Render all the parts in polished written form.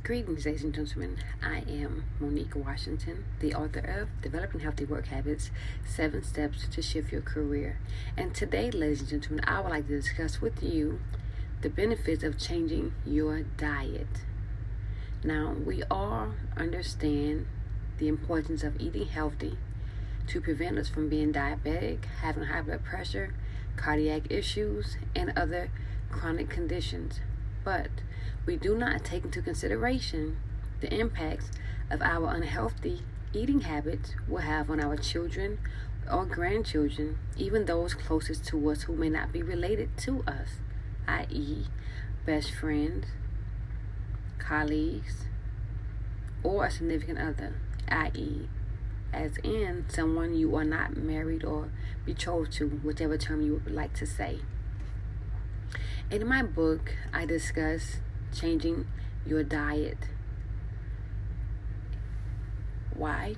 Greetings, ladies and gentlemen. I am Monique Washington, the author of Developing Healthy Work Habits, 7 Steps to Shift Your Career. And today, ladies and gentlemen, I would like to discuss with you the benefits of changing your diet. Now, we all understand the importance of eating healthy to prevent us from being diabetic, having high blood pressure, cardiac issues, and other chronic conditions. But we do not take into consideration the impacts of our unhealthy eating habits will have on our children or grandchildren, even those closest to us who may not be related to us, i.e., best friends, colleagues, or a significant other, i.e., as in someone you are not married or betrothed to, whichever term you would like to say. In my book, I discuss changing your diet. Why?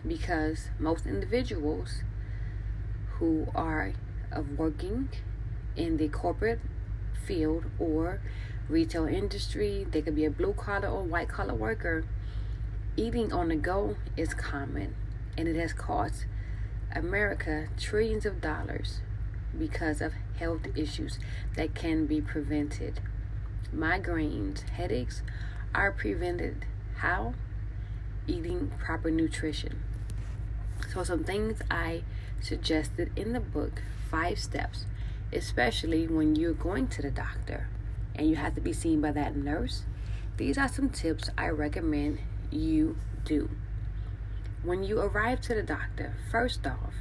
Because most individuals who are working in the corporate field or retail industry, they could be a blue collar or white collar worker, eating on the go is common, and it has cost America trillions of dollars because of health issues that can be prevented. Migraines, headaches are prevented. How? Eating proper nutrition. So some things I suggested in the book, 5 steps, especially when you're going to the doctor and you have to be seen by that nurse. These are some tips I recommend you do. When you arrive to the doctor, first off,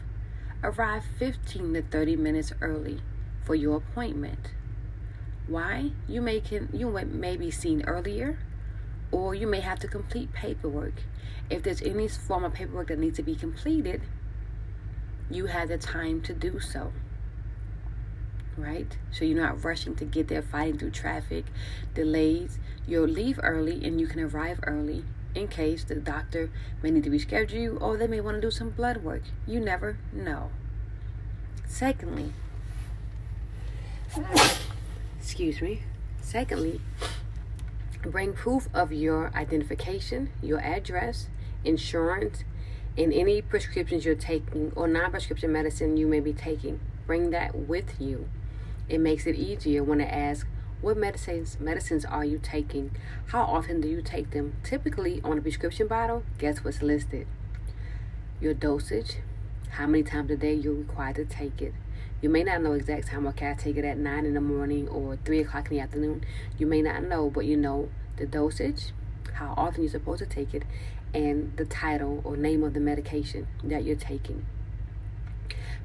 arrive 15 to 30 minutes early for your appointment. Why? You may be seen earlier, or you may have to complete paperwork. If there's any form of paperwork that needs to be completed, you have the time to do so. Right? So you're not rushing to get there, fighting through traffic, delays. You'll leave early and you can arrive early in case the doctor may need to reschedule you, or they may want to do some blood work. You never know. Secondly, bring proof of your identification, your address, insurance, and any prescriptions you're taking or non-prescription medicine you may be taking. Bring that with you. It makes it easier when it asks, what medicines are you taking? How often do you take them? Typically, on a prescription bottle, guess what's listed? Your dosage, how many times a day you're required to take it. You may not know exact time. Okay, I take it at 9 in the morning or 3 o'clock in the afternoon. You may not know, but you know the dosage, how often you're supposed to take it, and the title or name of the medication that you're taking.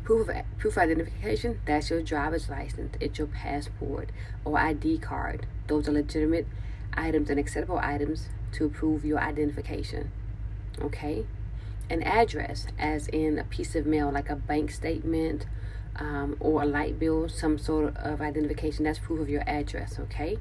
Proof of identification, that's your driver's license, it's your passport or ID card. Those are legitimate items and acceptable items to prove your identification. Okay? An address, as in a piece of mail like a bank statement or a light bill, some sort of identification, that's proof of your address. Okay?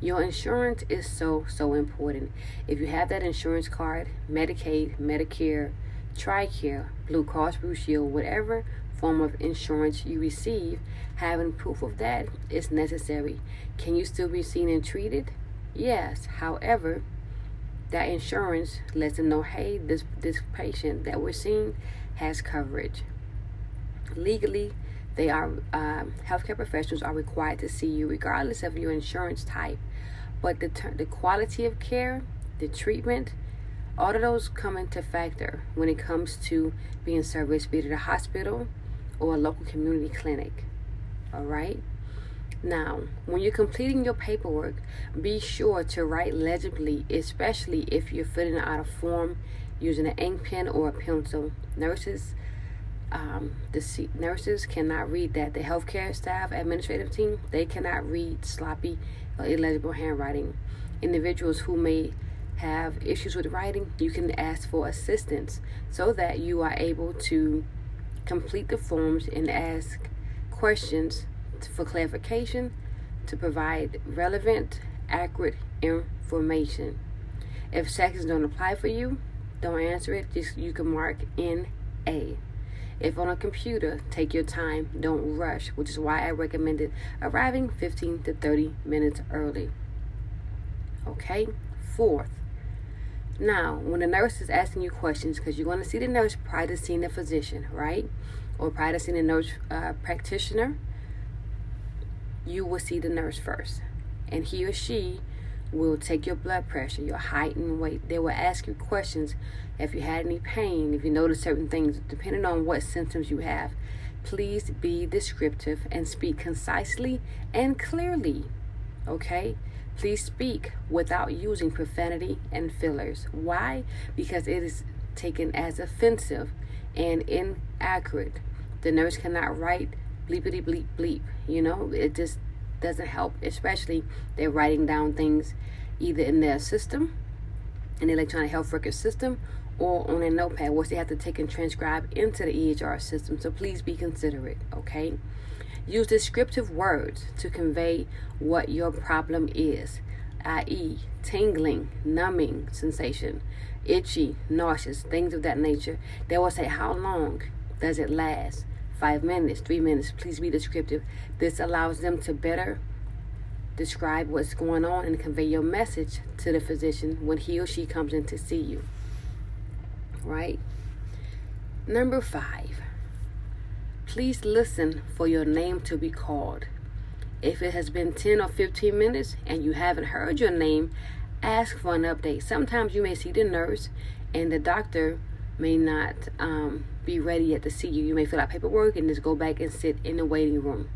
Your insurance is so important. If you have that insurance card, Medicaid, Medicare, TRICARE, Blue Cross Blue Shield, whatever form of insurance you receive, having proof of that is necessary. Can you still be seen and treated? Yes. However, that insurance lets them know, hey, this patient that we're seeing has coverage. Legally, they are healthcare professionals are required to see you regardless of your insurance type. But the quality of care, the treatment, all of those come into factor when it comes to being serviced, be it at a hospital or a local community clinic. All right? Now, when you're completing your paperwork, be sure to write legibly, especially if you're filling out a form using an ink pen or a pencil. Nurses cannot read that. The healthcare staff, administrative team, they cannot read sloppy or illegible handwriting. Individuals who may have issues with writing, you can ask for assistance so that you are able to complete the forms and ask questions for clarification to provide relevant, accurate information. If sections don't apply for you, don't answer it. You can mark NA. If on a computer, take your time, don't rush, which is why I recommended arriving 15 to 30 minutes early. Okay? Fourth, now, when the nurse is asking you questions, because you're going to see the nurse prior to seeing the physician, right? Or prior to seeing the nurse practitioner, you will see the nurse first. And he or she will take your blood pressure, your height and weight. They will ask you questions if you had any pain, if you notice certain things, depending on what symptoms you have. Please be descriptive and speak concisely and clearly, okay? Please speak without using profanity and fillers. Why? Because it is taken as offensive and inaccurate. The nurse cannot write bleepity bleep bleep. It just doesn't help, especially they're writing down things either in their system, in the electronic health record system, or on a notepad, which they have to take and transcribe into the EHR system. So please be considerate, okay? Use descriptive words to convey what your problem is, i.e., tingling, numbing sensation, itchy, nauseous, things of that nature. They will say, how long does it last? 5 minutes, 3 minutes. Please be descriptive. This allows them to better describe what's going on and convey your message to the physician when he or she comes in to see you. Right? Number 5. Please listen for your name to be called. If it has been 10 or 15 minutes and you haven't heard your name, ask for an update. Sometimes you may see the nurse and the doctor may not be ready yet to see you. You may fill out paperwork and just go back and sit in the waiting room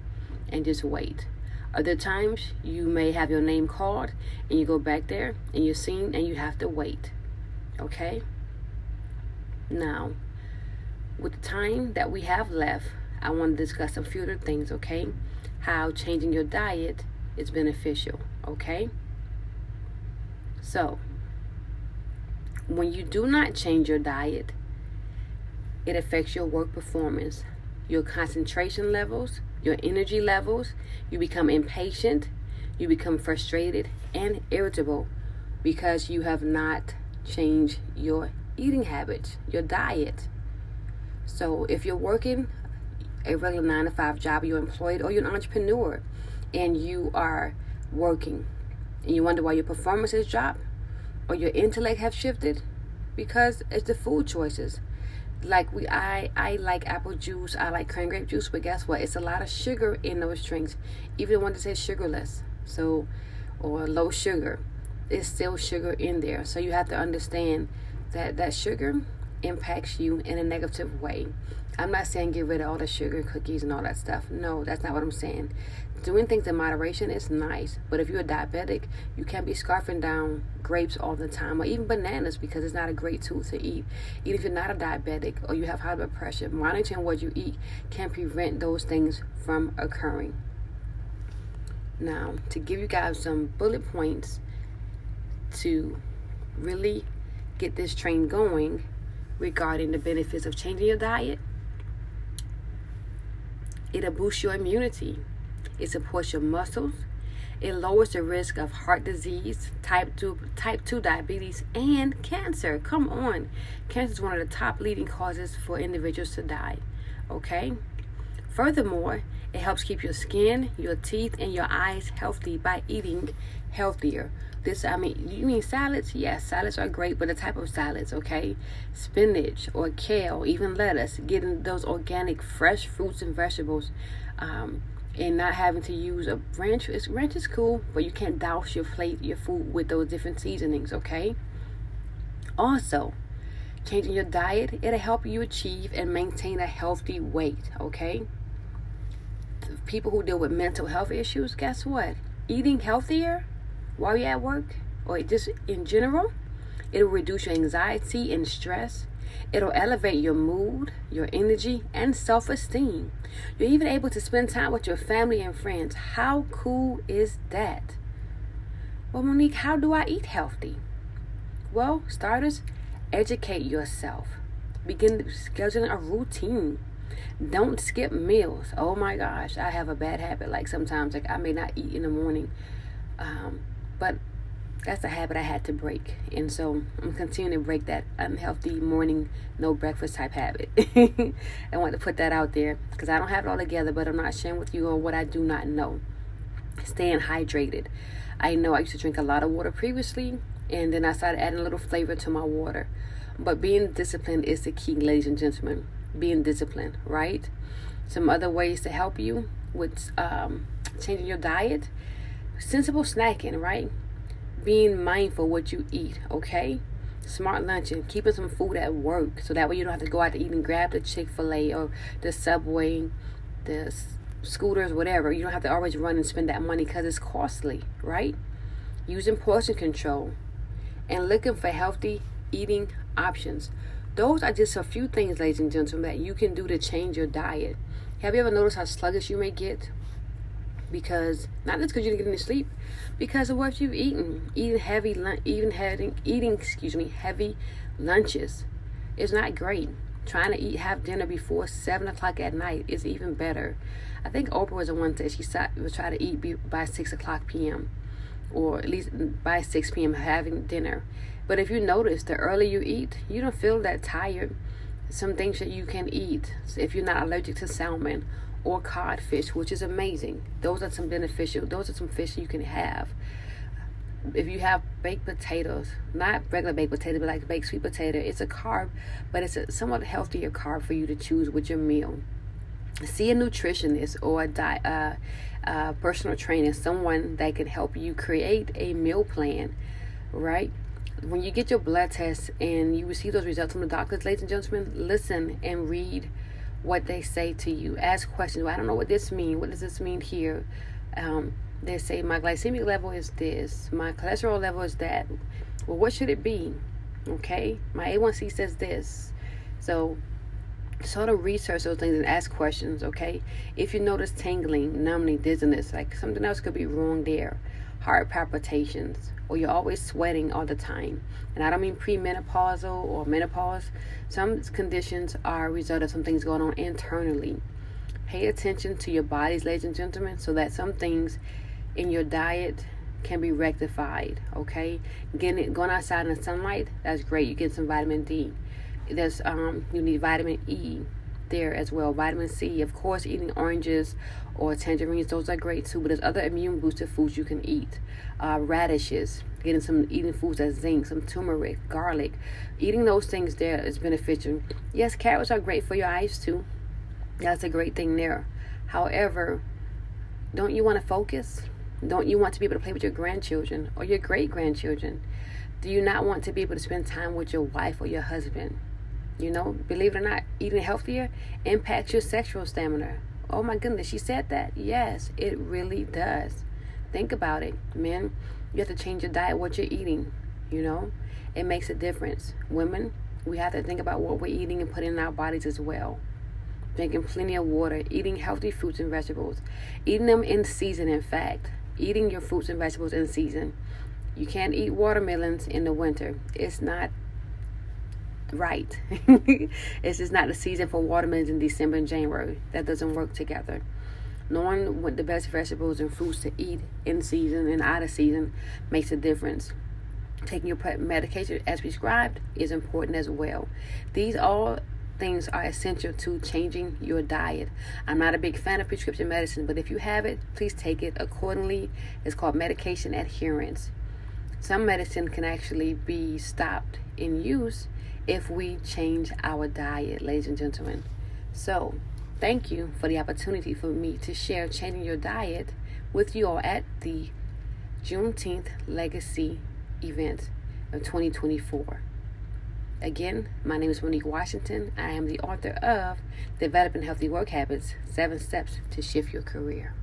and just wait. Other times you may have your name called and you go back there and you're seen and you have to wait. Okay? Now, with the time that we have left, I want to discuss some few other things, okay? How changing your diet is beneficial, okay? So, when you do not change your diet, it affects your work performance, your concentration levels, your energy levels. You become impatient, you become frustrated and irritable because you have not changed your eating habits, your diet. So if you're working a regular 9-to-5 job, you're employed, or you're an entrepreneur and you are working and you wonder why your performance has dropped or your intellect have shifted, because it's the food choices. Like I like apple juice, I like cranberry juice, but guess what? It's a lot of sugar in those drinks. Even the one that says sugarless, or low sugar, it's still sugar in there. So you have to understand that sugar impacts you in a negative way. I'm not saying get rid of all the sugar, cookies, and all that stuff. No, that's not what I'm saying. Doing things in moderation is nice, but if you're a diabetic, you can't be scarfing down grapes all the time, or even bananas, because it's not a great tool to eat. Even if you're not a diabetic or you have high blood pressure, monitoring what you eat can prevent those things from occurring. Now, to give you guys some bullet points to really get this train going regarding the benefits of changing your diet, it'll boost your immunity. It supports your muscles. It lowers the risk of heart disease, type 2 diabetes, and cancer. Come on. Cancer is one of the top leading causes for individuals to die. Okay? Furthermore, it helps keep your skin, your teeth, and your eyes healthy by eating healthier. You mean salads? Yes, salads are great, but the type of salads, okay? Spinach or kale, even lettuce, getting those organic, fresh fruits and vegetables, and not having to use a ranch. Ranch is cool, but you can't douse your food with those different seasonings, okay? Also, changing your diet, it'll help you achieve and maintain a healthy weight, okay? People who deal with mental health issues, guess what? Eating healthier while you're at work, or just in general, it'll reduce your anxiety and stress. It'll elevate your mood, your energy, and self-esteem. You're even able to spend time with your family and friends. How cool is that? Well, Monique, how do I eat healthy? Well, starters, educate yourself. Begin scheduling a routine. Don't skip meals. Oh my gosh, I have a bad habit. Like sometimes, I may not eat in the morning, but that's a habit I had to break, and so I'm continuing to break that unhealthy morning no breakfast type habit. I want to put that out there because I don't have it all together, but I'm not sharing with you on what I do not know. staying hydrated. I know I used to drink a lot of water previously, and then I started adding a little flavor to my water. But being disciplined is the key, ladies and gentlemen. Being disciplined, right? Some other ways to help you with changing your diet: sensible snacking, right? Being mindful what you eat, okay? Smart lunching, keeping some food at work, so that way you don't have to go out to eat and grab the Chick-fil-A or the Subway, the scooters, whatever. You don't have to always run and spend that money because it's costly, right? Using portion control and looking for healthy eating options. Those are just a few things, ladies and gentlemen, that you can do to change your diet. Have you ever noticed how sluggish you may get? Because not just because you didn't get any sleep, because of what you've eaten. Heavy lunches is not great. Trying to have dinner before 7 o'clock at night is even better. I think Oprah was the one that she would try to eat by 6 o'clock p.m. or at least by 6 p.m. having dinner. But if you notice, the earlier you eat, you don't feel that tired. Some things that you can eat, so if you're not allergic to salmon or codfish, which is amazing. Those are some fish you can have. If you have baked potatoes, not regular baked potato, but like baked sweet potato, it's a carb, but it's a somewhat healthier carb for you to choose with your meal. See a nutritionist or a personal trainer, someone that can help you create a meal plan, right? When you get your blood test and you receive those results from the doctors, ladies and gentlemen, listen and read what they say to you. Ask questions. Well, I don't know what this means. What does this mean here? They say my glycemic level is this. My cholesterol level is that. Well, what should it be? Okay. My A1C says this. So sort of research those things and ask questions, okay? If you notice tingling, numbing, dizziness, like something else could be wrong there. Heart palpitations, or you're always sweating all the time. And I don't mean premenopausal or menopause. Some conditions are a result of some things going on internally. Pay attention to your bodies, ladies and gentlemen, so that some things in your diet can be rectified, okay? Going outside in the sunlight, that's great. You get some vitamin D. There's you need vitamin E there as well. Vitamin C, of course, eating oranges or tangerines, those are great too. But there's other immune boosted foods you can eat. Radishes, eating foods like zinc, some turmeric, garlic. Eating those things there is beneficial. Yes, carrots are great for your eyes too. That's a great thing there. However, don't you want to focus? Don't you want to be able to play with your grandchildren or your great grandchildren? Do you not want to be able to spend time with your wife or your husband? You know, believe it or not, eating healthier impacts your sexual stamina. Oh my goodness, she said that? Yes, it really does. Think about it, men. You have to change your diet, what you're eating. You know, it makes a difference. Women, we have to think about what we're eating and put in our bodies as well. Drinking plenty of water, eating healthy fruits and vegetables, eating them in season. In fact, eating your fruits and vegetables in season. You can't eat watermelons in the winter. It's not right. It's just not the season for watermelons in December and January. That doesn't work together. Knowing what the best vegetables and fruits to eat in season and out of season makes a difference. Taking your medication as prescribed is important as well. These all things are essential to changing your diet. I'm not a big fan of prescription medicine, but if you have it, please take it accordingly. It's called medication adherence. Some medicine can actually be stopped in use if we change our diet, ladies and gentlemen. So, thank you for the opportunity for me to share changing your diet with you all at the Juneteenth Legacy event of 2024. Again, my name is Monique Washington. I am the author of Developing Healthy Work Habits, 7 Steps to Shift Your Career.